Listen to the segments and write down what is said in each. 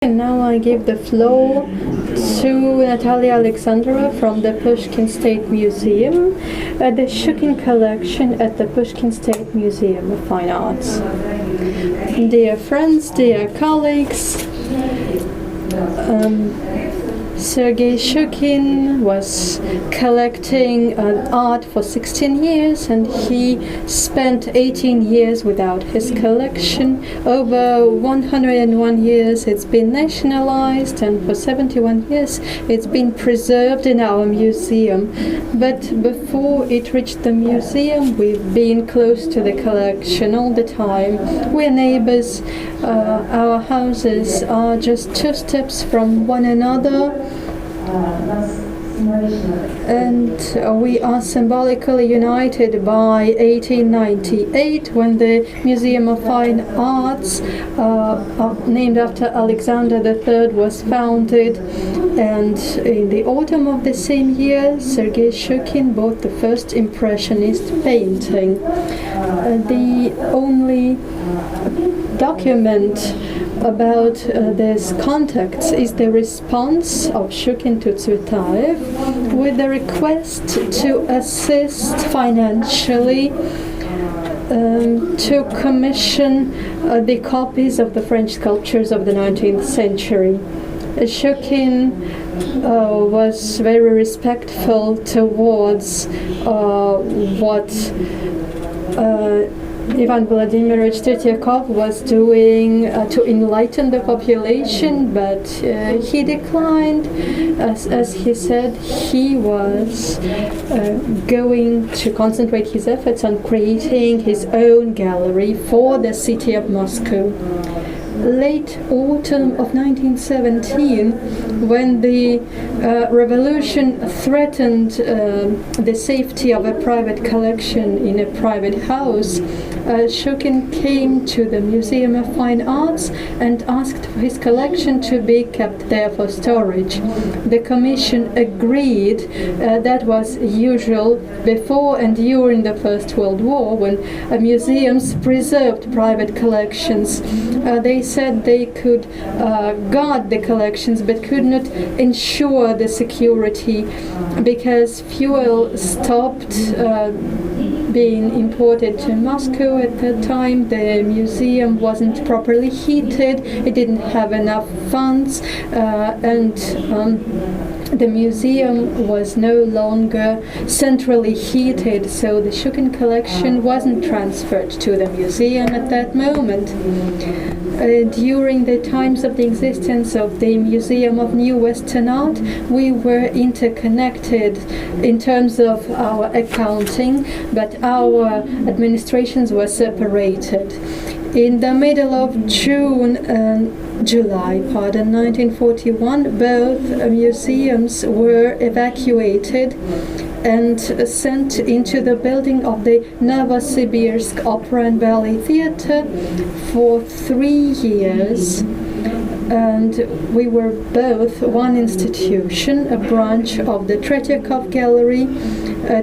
And now I give the floor to Natalya Alexandrova from the Pushkin State Museum, the Shchukin collection at the Pushkin State Museum of Fine Arts. Dear friends, dear colleagues, Sergei Shchukin was collecting art for 16 years, and he spent 18 years without his collection. Over 101 years it's been nationalized, and for 71 years it's been preserved in our museum. But before it reached the museum, we've been close to the collection all the time. We're neighbors. Our houses are just 2 steps from one another, and we are symbolically united by 1898, when the Museum of Fine Arts, named after Alexander III, was founded. And in the autumn of the same year, Sergei Shchukin bought the first Impressionist painting. The only document about this contact is the response of Shchukin to Tsvetaev with the request to assist financially to commission the copies of the French sculptures of the 19th century. Shchukin was very respectful towards what Ivan Vladimirovich Tretyakov was doing to enlighten the population, but he declined. As he said, he was going to concentrate his efforts on creating his own gallery for the city of Moscow. Late autumn of 1917, when the revolution threatened the safety of a private collection in a private house, Shchukin came to the Museum of Fine Arts and asked for his collection to be kept there for storage. The commission agreed. That was usual before and during the First World War, when museums preserved private collections. They said they could guard the collections but could not ensure the security, because fuel stopped being imported to Moscow at that time. The museum wasn't properly heated, it didn't have enough funds, and the museum was no longer centrally heated, so the Shchukin collection wasn't transferred to the museum at that moment. During the times of the existence of the Museum of New Western Art, we were interconnected in terms of our accounting, but our administrations were separated. In the middle of July 1941, both museums were evacuated and sent into the building of the Novosibirsk Opera and Ballet Theatre for 3 years. And we were both one institution, a branch of the Tretyakov Gallery,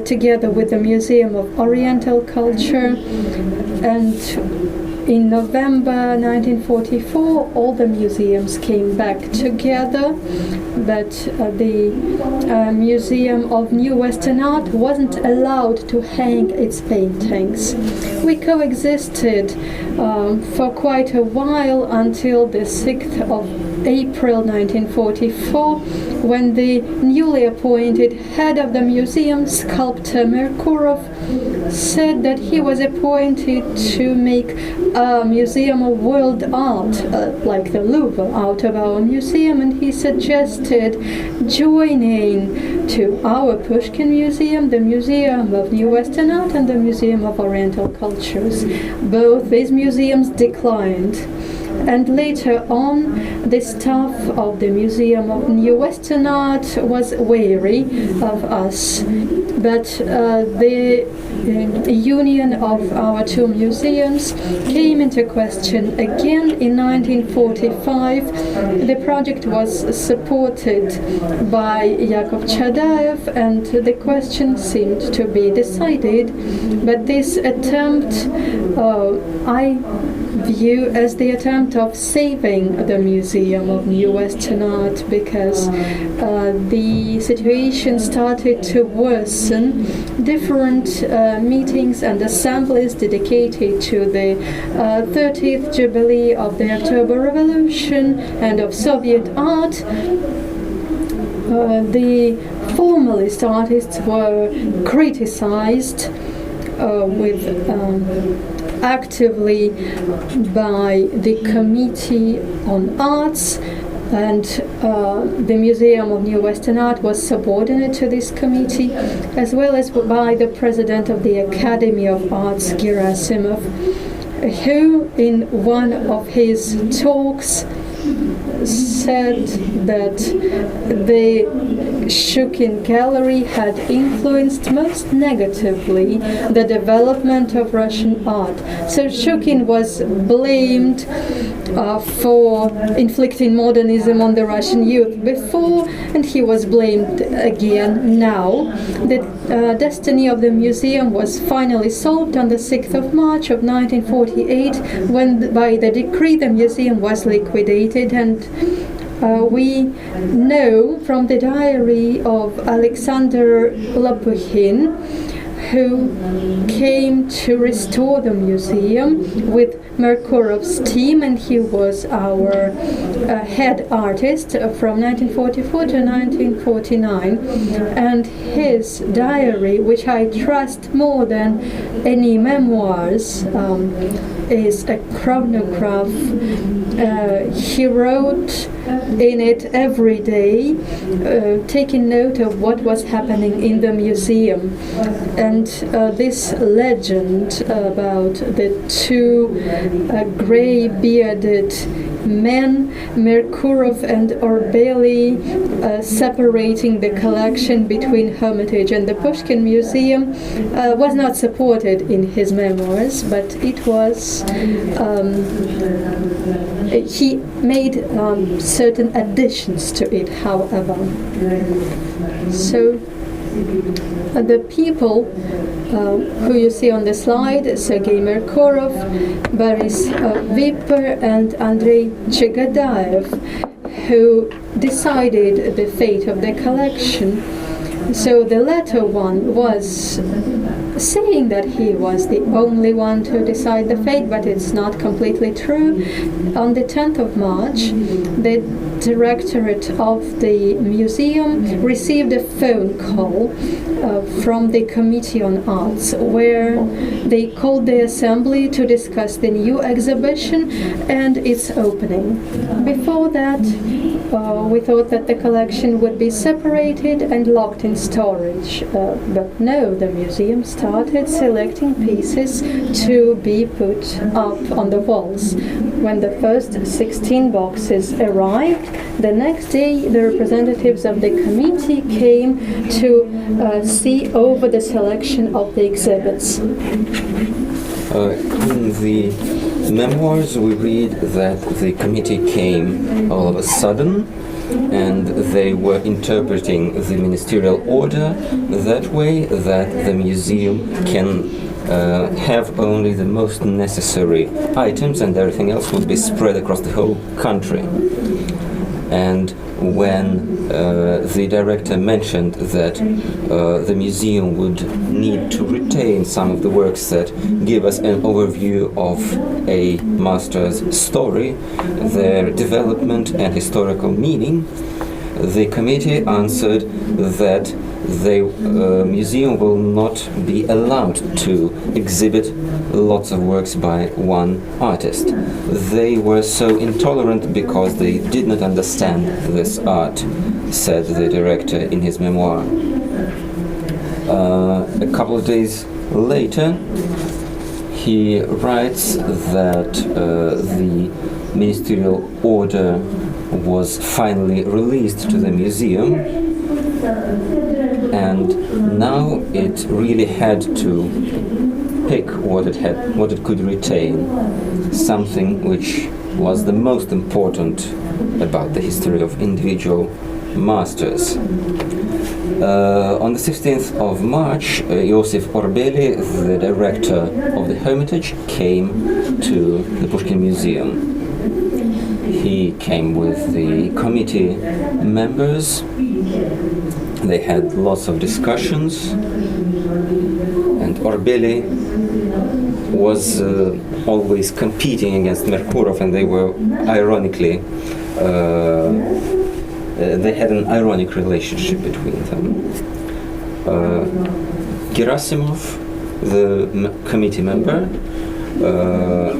together with the Museum of Oriental Culture. And in November 1944, all the museums came back together, but the Museum of New Western Art wasn't allowed to hang its paintings. We coexisted for quite a while until the 6th of April 1944, when the newly appointed head of the museum, sculptor Merkurov, said that he was appointed to make a museum of world art, like the Louvre, out of our museum, and he suggested joining to our Pushkin Museum, the Museum of New Western Art, and the Museum of Oriental Cultures. Both these museums declined. And later on, the staff of the Museum of New Western Art was wary of us. But the union of our 2 museums came into question again in 1945. The project was supported by Yakov Chadaev, and the question seemed to be decided. But this attempt, I view as the attempt of saving the Museum of New Western Art, because the situation started to worsen. Different meetings and assemblies dedicated to the 30th Jubilee of the October Revolution and of Soviet art. The formalist artists were criticized actively by the Committee on Arts, and the Museum of New Western Art was subordinate to this committee, as well as by the president of the Academy of Arts, Gerasimov, who in one of his talks said that the Shchukin gallery had influenced most negatively the development of Russian art. So Shchukin was blamed for inflicting modernism on the Russian youth before, and he was blamed again now. The destiny of the museum was finally solved on the 6th of March of 1948, when by the decree the museum was liquidated. And we know from the diary of Alexander Lopukhin, who came to restore the museum with Merkurov's team, and he was our head artist from 1944 to 1949. And his diary, which I trust more than any memoirs, is a chronograph. He wrote in it every day, taking note of what was happening in the museum. And this legend about the two grey-bearded men, Merkurov and Orbeli, separating the collection between Hermitage and the Pushkin Museum, was not supported in his memoirs, but it was he made certain additions to it, however. So the people who you see on the slide, Sergei Merkurov, Boris Viper, and Andrei Chegadaev, who decided the fate of the collection. So the latter one was saying that he was the only one to decide the fate, but it's not completely true. On the 10th of March, the directorate of the museum received a phone call from the Committee on Arts, where they called the assembly to discuss the new exhibition and its opening. Before that, we thought that the collection would be separated and locked in storage, but no, the museum started selecting pieces to be put up on the walls. When the first 16 boxes arrived, the next day the representatives of the committee came to see over the selection of the exhibits. In the memoirs we read that the committee came all of a sudden, and they were interpreting the ministerial order that way that the museum can have only the most necessary items and everything else would be spread across the whole country. And when the director mentioned that the museum would need to retain some of the works that give us an overview of a master's story, their development and historical meaning, the committee answered that the museum will not be allowed to exhibit lots of works by one artist. They were so intolerant because they did not understand this art, said the director in his memoir. A couple of days later, he writes that the ministerial order was finally released to the museum, and now it really had to pick what it could retain, something which was the most important about the history of individual masters. On the 16th of March, Iosif Orbeli, the director of the Hermitage, came to the Pushkin Museum. He came with the committee members. They had lots of discussions, and Orbeli was always competing against Merkurov, and they were ironically they had an ironic relationship between them. Gerasimov, the committee member,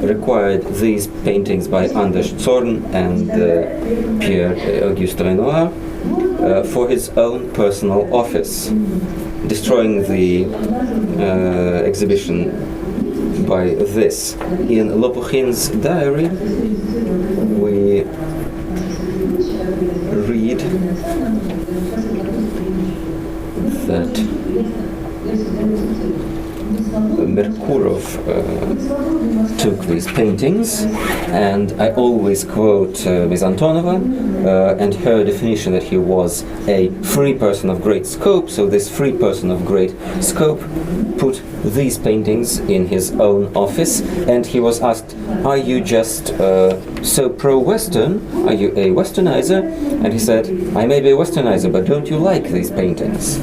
required these paintings by Anders Zorn and Pierre-Auguste Renoir for his own personal office, destroying the exhibition by this. In Lopukhin's diary, we read that Merkurov took these paintings, and I always quote Ms. Antonova and her definition that he was a free person of great scope. So this free person of great scope put these paintings in his own office, and he was asked, "Are you just so pro-Western? Are you a Westernizer?" And he said, "I may be a Westernizer, but don't you like these paintings?"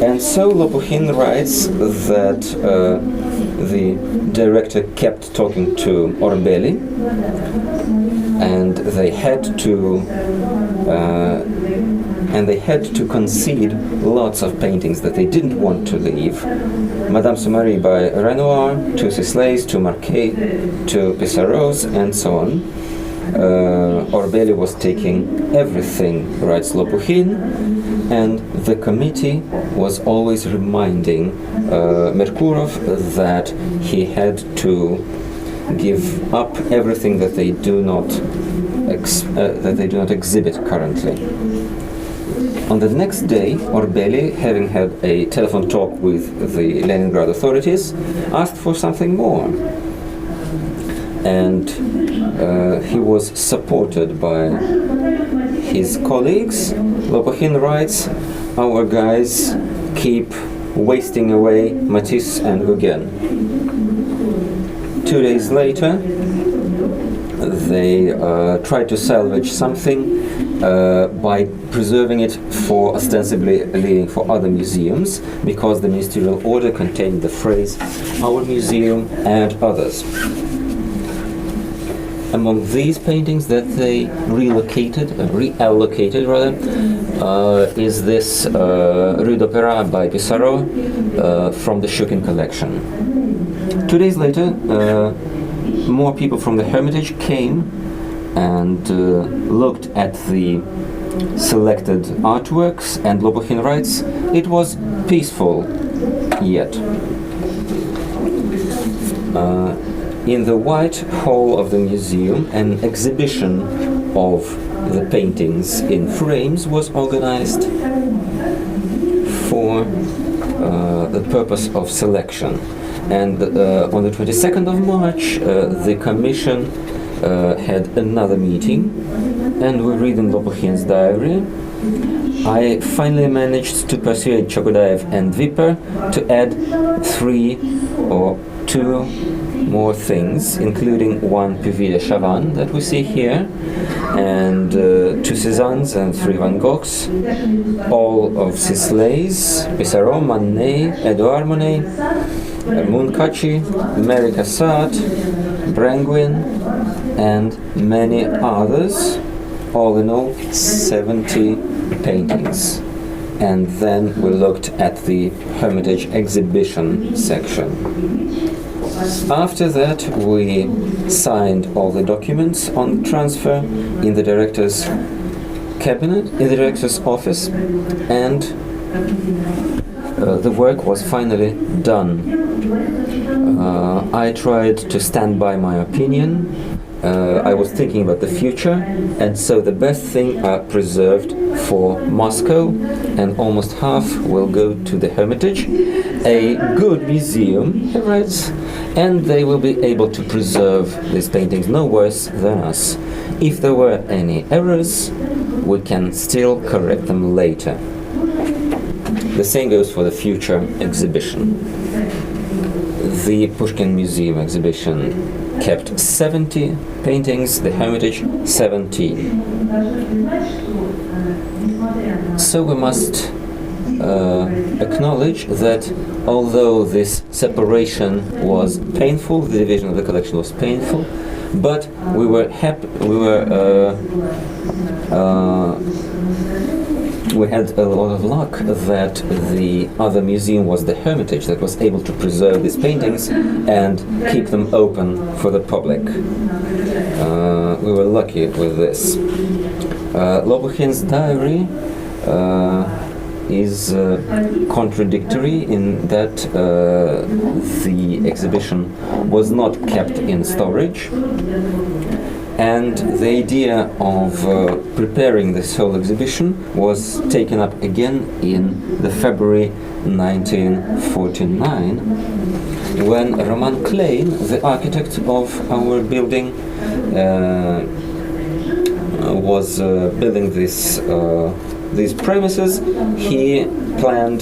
And so Lopukhin writes that the director kept talking to Orbeli, and they had to concede lots of paintings that they didn't want to leave. Madame Sommery by Renoir, two Sisley's, two Marquet, two Pissarros, and so on. Orbeli was taking everything, writes Lopukhin, and the committee was always reminding Merkurov that he had to give up everything that they do not exhibit currently. On the next day, Orbeli, having had a telephone talk with the Leningrad authorities, asked for something more. And he was supported by his colleagues. Lopukhin writes, "Our guys keep wasting away Matisse and Gauguin." 2 days later, they tried to salvage something by preserving it for ostensibly leaving for other museums, because the ministerial order contained the phrase "our museum and others." Among these paintings that they reallocated is this Rue d'Opéra by Pissarro from the Shchukin collection. 2 days later, more people from the Hermitage came and looked at the selected artworks, and Lopukhin writes, "It was peaceful yet." In the White Hall of the museum, an exhibition of the paintings in frames was organized for the purpose of selection. And on the 22nd of March, the commission had another meeting, and we read in Lopukhin's diary, "I finally managed to persuade Chokodayev and Viper to add 3 or 2 more things, including one Puvis de Chavannes that we see here, and 2 Cézannes and 3 Van Goghs, all of Sisley's, Pissarro, Manet, Edouard Monet, Munkachi, Mary Cassatt, Branguin, and many others, all in all 70 paintings." And then we looked at the Hermitage exhibition section. After that, we signed all the documents on transfer in the director's cabinet, in the director's office, and the work was finally done. I tried to stand by my opinion I was thinking about the future, and so the best thing are preserved for Moscow, and almost half will go to the Hermitage, a good museum, he writes, and they will be able to preserve these paintings no worse than us. If there were any errors, we can still correct them later. The same goes for the future exhibition. The Pushkin Museum exhibition kept 70 paintings, the Hermitage 17. So we must acknowledge that although this separation was painful, the division of the collection was painful, but we were happy. We had a lot of luck that the other museum was the Hermitage that was able to preserve these paintings and keep them open for the public. We were lucky with this. Lopukhin's diary is contradictory in that the exhibition was not kept in storage, and the idea of preparing this whole exhibition was taken up again in the February 1949, when Roman Klein, the architect of our building, was building these premises. He planned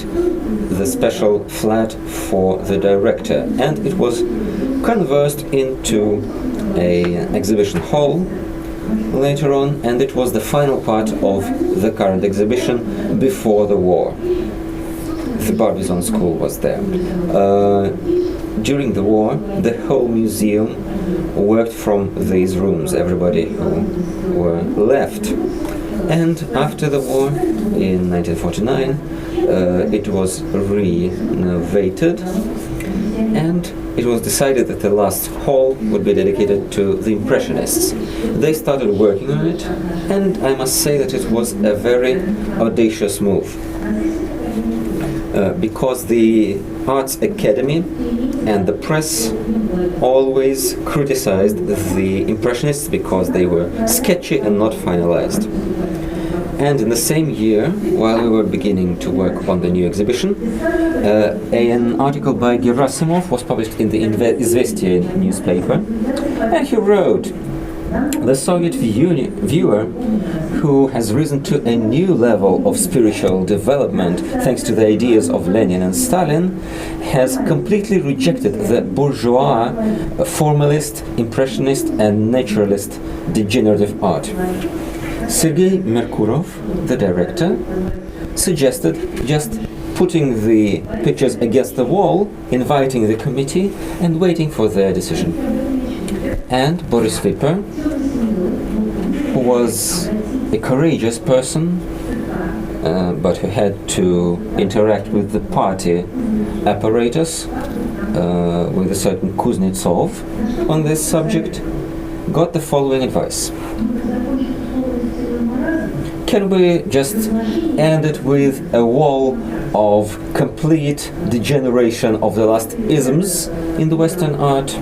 the special flat for the director, and it was converted into an exhibition hall later on, and it was the final part of the current exhibition before the war. The Barbizon School was there. During the war, the whole museum worked from these rooms, everybody who were left. And after the war, in 1949, it was renovated, and it was decided that the last hall would be dedicated to the Impressionists. They started working on it, and I must say that it was a very audacious move. Because the Arts Academy and the press always criticized the Impressionists because they were sketchy and not finalized. And in the same year, while we were beginning to work on the new exhibition, an article by Gerasimov was published in the Izvestia newspaper, and he wrote, "The Soviet viewer who has risen to a new level of spiritual development thanks to the ideas of Lenin and Stalin has completely rejected the bourgeois, formalist, impressionist and naturalist degenerative art." Sergei Merkurov, the director, suggested just putting the pictures against the wall, inviting the committee and waiting for their decision. And Boris Viper, who was a courageous person, but who had to interact with the party apparatus, with a certain Kuznetsov on this subject, got the following advice. Can we just end it with a wall of complete degeneration of the last isms in the Western art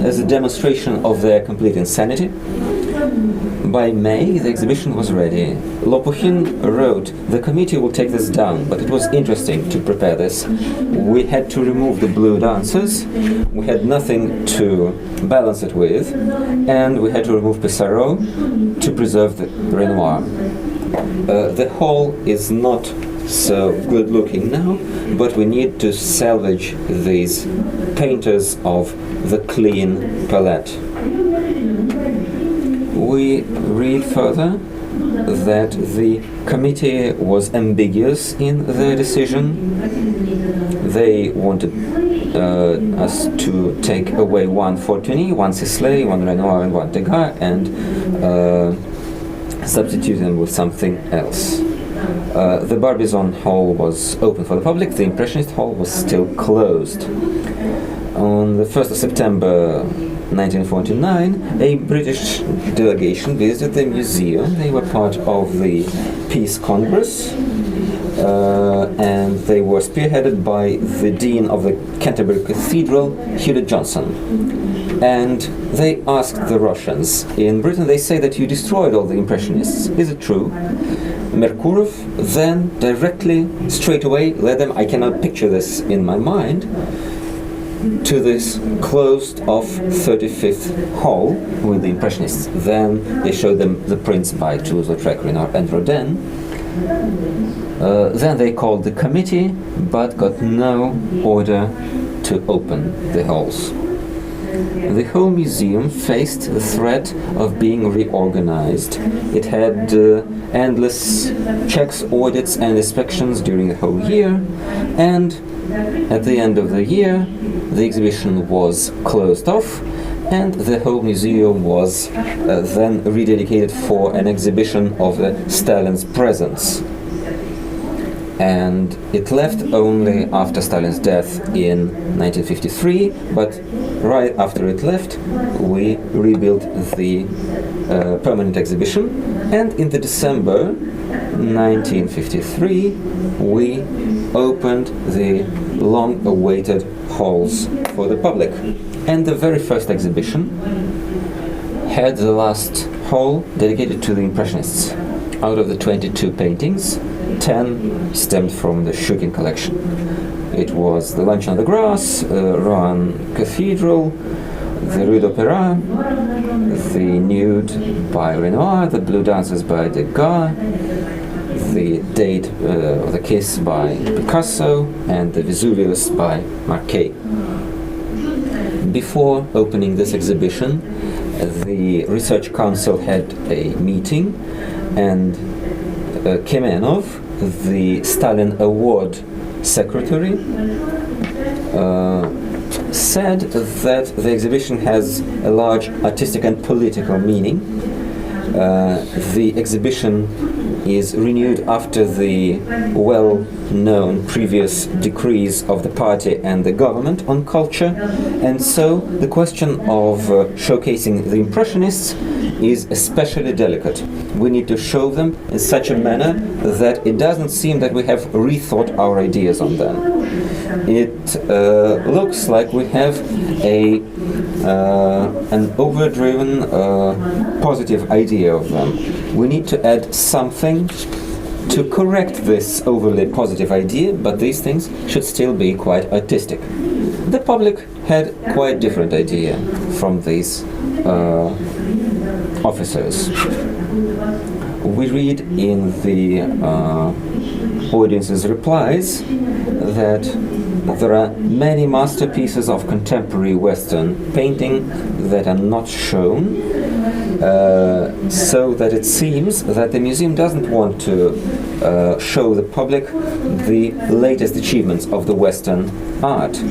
as a demonstration of their complete insanity? By May, the exhibition was ready. Lopukhin wrote, "The committee will take this down," but it was interesting to prepare this. We had to remove the blue dancers, we had nothing to balance it with, and we had to remove Pissarro to preserve the Renoir. The hall is not so good looking now, but we need to salvage these painters of the clean palette. We read further that the committee was ambiguous in their decision. They wanted us to take away one Fortuny, one Sisley, one Renoir and one Degas, and substitute them with something else. The Barbizon Hall was open for the public, the Impressionist Hall was still closed. On the 1st of September 1949, a British delegation visited the museum. They were part of the Peace Congress, and they were spearheaded by the Dean of the Canterbury Cathedral, Hewlett Johnson. And they asked the Russians, in Britain they say that you destroyed all the Impressionists. Is it true? Merkurov then directly, straight away, led them, I cannot picture this in my mind, to this closed-off 35th hall with the Impressionists. Then they showed them the prints by Toulouse-Lautrec and Rodin. Then they called the committee, but got no order to open the halls. The whole museum faced the threat of being reorganized. It had endless checks, audits and inspections during the whole year, and at the end of the year the exhibition was closed off and the whole museum was then rededicated for an exhibition of Stalin's presence. And it left only after Stalin's death in 1953, but right after it left, we rebuilt the permanent exhibition, and in the December 1953, we opened the long-awaited halls for the public. And the very first exhibition had the last hall dedicated to the Impressionists. Out of the 22 paintings, 10 stemmed from the Shchukin collection. It was the Lunch on the Grass, Rouen Cathedral, the Rue d'Opéra, the Nude by Renoir, the Blue Dances by Degas, the Date of the Kiss by Picasso, and the Vesuvius by Marquet. Before opening this exhibition, the Research Council had a meeting, and Kemenov, the Stalin Award secretary, said that the exhibition has a large artistic and political meaning. The exhibition is renewed after the well-known previous decrees of the party and the government on culture, and so the question of showcasing the Impressionists is especially delicate. We need to show them in such a manner that it doesn't seem that we have rethought our ideas on them. It looks like we have an overdriven positive idea of them. We need to add something to correct this overly positive idea, but these things should still be quite artistic. The public had quite different idea from these officers. We read in the audience's replies that there are many masterpieces of contemporary Western painting that are not shown, so that it seems that the museum doesn't want to show the public the latest achievements of the Western art.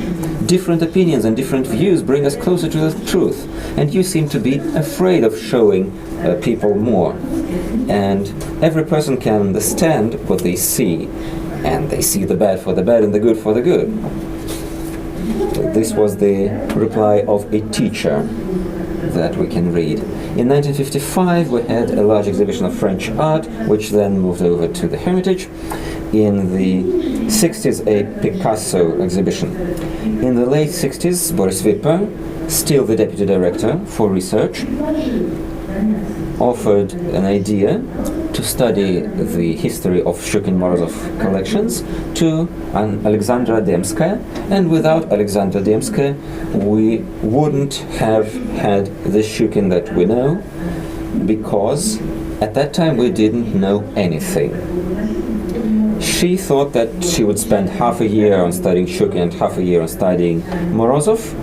Different opinions and different views bring us closer to the truth, and you seem to be afraid of showing people more. And every person can understand what they see, and they see the bad for the bad and the good for the good. This was the reply of a teacher that we can read. In 1955 we had a large exhibition of French art, which then moved over to the Hermitage. In the 60s a Picasso exhibition. In the late 60s Boris Viper, still the deputy director for research, offered an idea to study the history of Shchukin Morozov collections to Alexandra Demskaya, and without Alexandra Demskaya we wouldn't have had the Shchukin that we know, because at that time we didn't know anything. She thought that she would spend half a year on studying Shchukin and half a year on studying Morozov.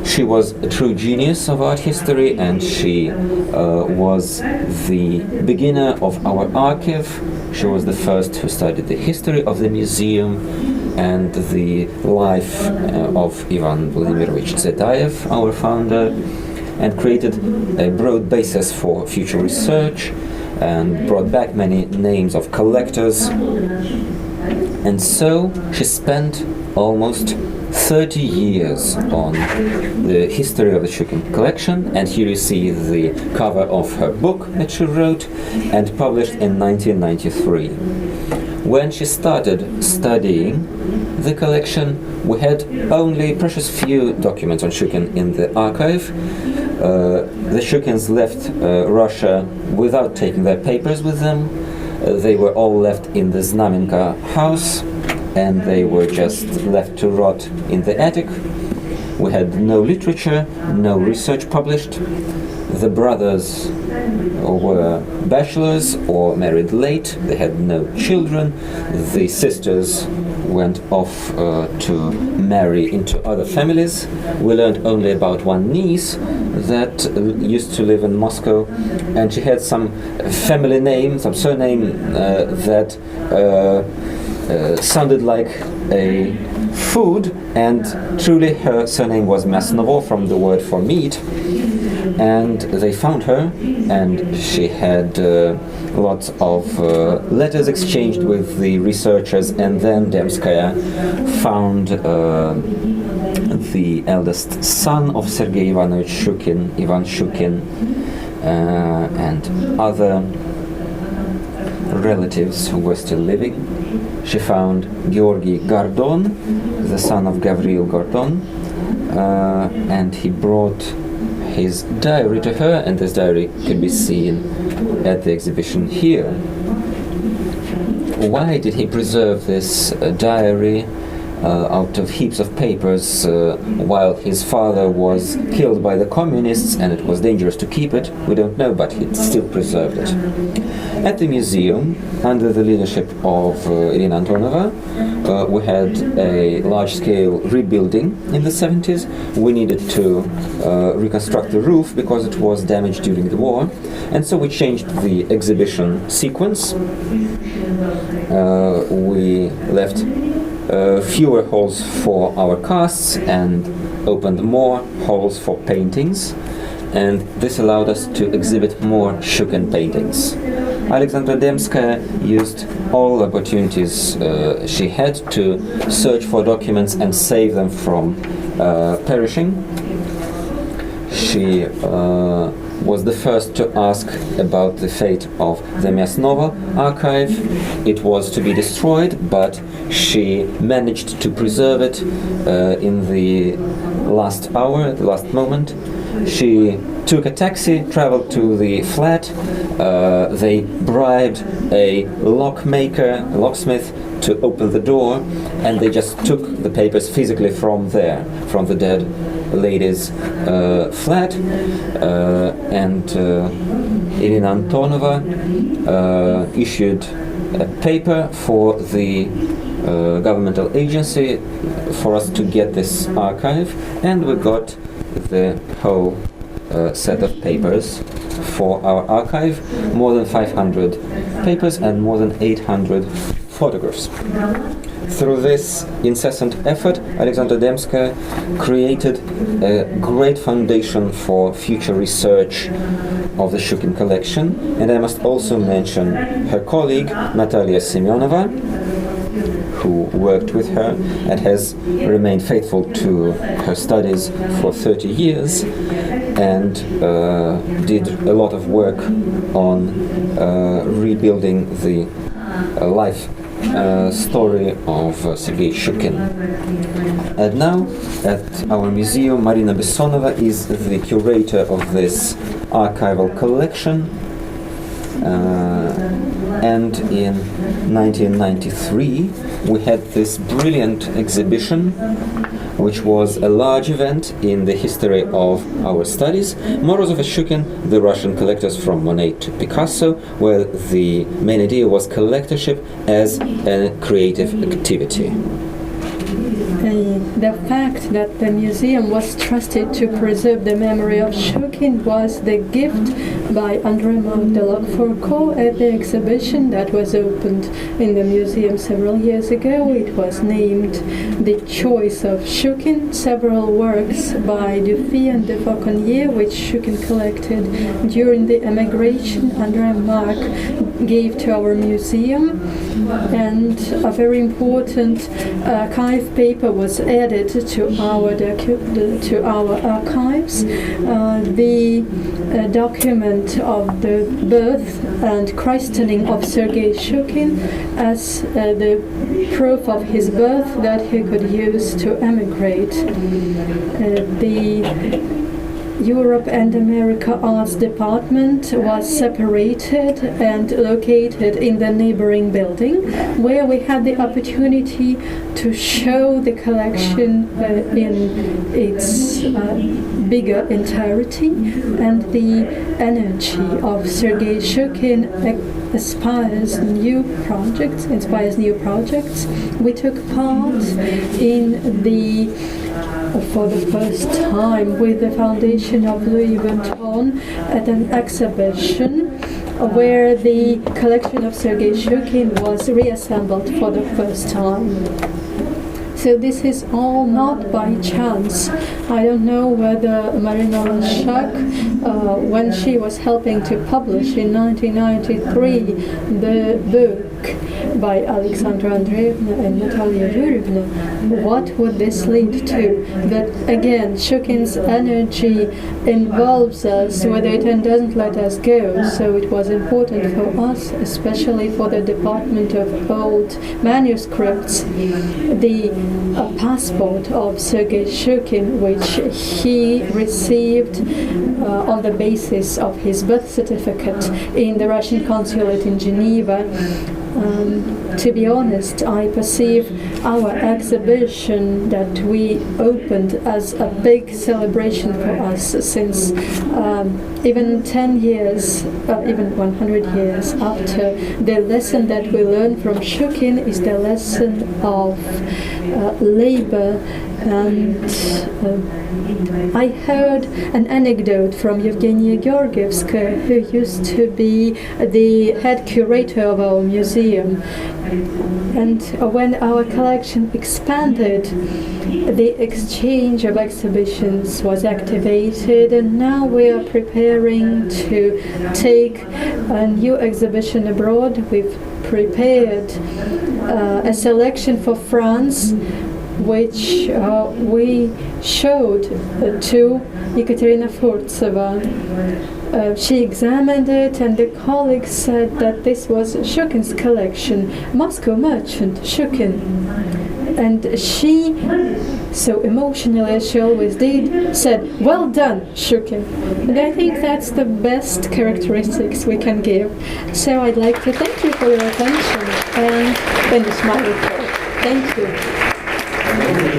She was a true genius of art history, and she was the beginner of our archive. She was the first who studied the history of the museum and the life of Ivan Vladimirovich Tsvetaev, our founder, and created a broad basis for future research, and brought back many names of collectors. And so she spent almost 30 years on the history of the Shchukin collection, and here you see the cover of her book that she wrote and published in 1993. When she started studying the collection, we had only precious few documents on Shchukin in the archive. The Shchukins left Russia without taking their papers with them. They were all left in the Znamenka house, and they were just left to rot in the attic. We had no literature, no research published. The brothers were bachelors or married late. They had no children. The sisters went off to marry into other families. We learned only about one niece that used to live in Moscow, and she had some family name, some surname that sounded like a food, and truly her surname was Masnovo, from the word for meat. And they found her, and she had lots of letters exchanged with the researchers, and then Demskaya found the eldest son of Sergei Ivanovich Shchukin, Ivan Shchukin, and other relatives who were still living. She found Georgy Gordon, the son of Gavril Gordon, and he brought his diary to her, and this diary could be seen at the exhibition here. Why did he preserve this diary out of heaps of papers while his father was killed by the communists and it was dangerous to keep it? We don't know, but he still preserved it. At the museum, under the leadership of Irina Antonova, we had a large-scale rebuilding in the 70s. We needed to reconstruct the roof because it was damaged during the war, and so we changed the exhibition sequence. We left fewer halls for our casts and opened more halls for paintings, and this allowed us to exhibit more Shchukin paintings. Alexandra Demskaya used all opportunities she had to search for documents and save them from perishing. She was the first to ask about the fate of the Masnovo archive. It was to be destroyed, but she managed to preserve it in the last hour, the last moment. She took a taxi, traveled to the flat. They bribed a locksmith, to open the door, and they just took the papers physically from there, from the dead lady's flat. And Irina Antonova issued a paper for the governmental agency for us to get this archive, and we got the whole set of papers for our archive, more than 500 papers and more than 800 photographs. Through this incessant effort, Alexandra Demskaya created a great foundation for future research of the Shchukin collection, and I must also mention her colleague Natalya Semyonova, who worked with her and has remained faithful to her studies for 30 years and did a lot of work on rebuilding the life story of Sergei Shchukin. And now at our museum, Marina Bessonova is the curator of this archival collection. And in 1993 we had this brilliant exhibition, which was a large event in the history of our studies. Morozov and Shchukin, the Russian collectors from Monet to Picasso, where the main idea was collectorship as a creative activity. the fact that the museum was trusted to preserve the memory of Shchukin was the gift by Andrei Marc de Locfourcault at the exhibition that was opened in the museum several years ago. It was named The Choice of Shchukin. Several works by Dufy and de Fauconnier, which Shchukin collected during the emigration, Andrei Marc gave to our museum, and a very important archive paper was added to our archives. The document of the birth and christening of Sergei Shchukin as the proof of his birth that he could use to emigrate. The Europe and America Arts Department was separated and located in the neighboring building, where we had the opportunity to show the collection in its bigger entirety, and the energy of Sergei Shchukin inspires new projects. We took part in for the first time with the foundation of Louis Vuitton at an exhibition where the collection of Sergei Shchukin was reassembled for the first time. So this is all not by chance. I don't know whether Marina Lashak, when she was helping to publish in 1993 the book by Alexandra Andreevna and Natalia Yurievna, what would this lead to? That again, Shchukin's energy involves us with it and doesn't let us go. So it was important for us, especially for the Department of Old Manuscripts, the passport of Sergei Shchukin, which he received on the basis of his birth certificate in the Russian consulate in Geneva. To be honest, I perceive our exhibition that we opened as a big celebration for us, since even 10 years, even 100 years after, the lesson that we learned from Shchukin is the lesson of labor. And I heard an anecdote from Evgenia Georgievskaya, who used to be the head curator of our museum. And when our collection expanded, the exchange of exhibitions was activated, and now we are preparing to take a new exhibition abroad. We've prepared a selection for France, which we showed to Ekaterina Furtseva. She examined it, and the colleagues said that this was Shchukin's collection, Moscow merchant Shchukin. And she, so emotionally as she always did, said, "Well done, Shchukin." And I think that's the best characteristics we can give. So I'd like to thank you for your attention and finish my report. Thank you.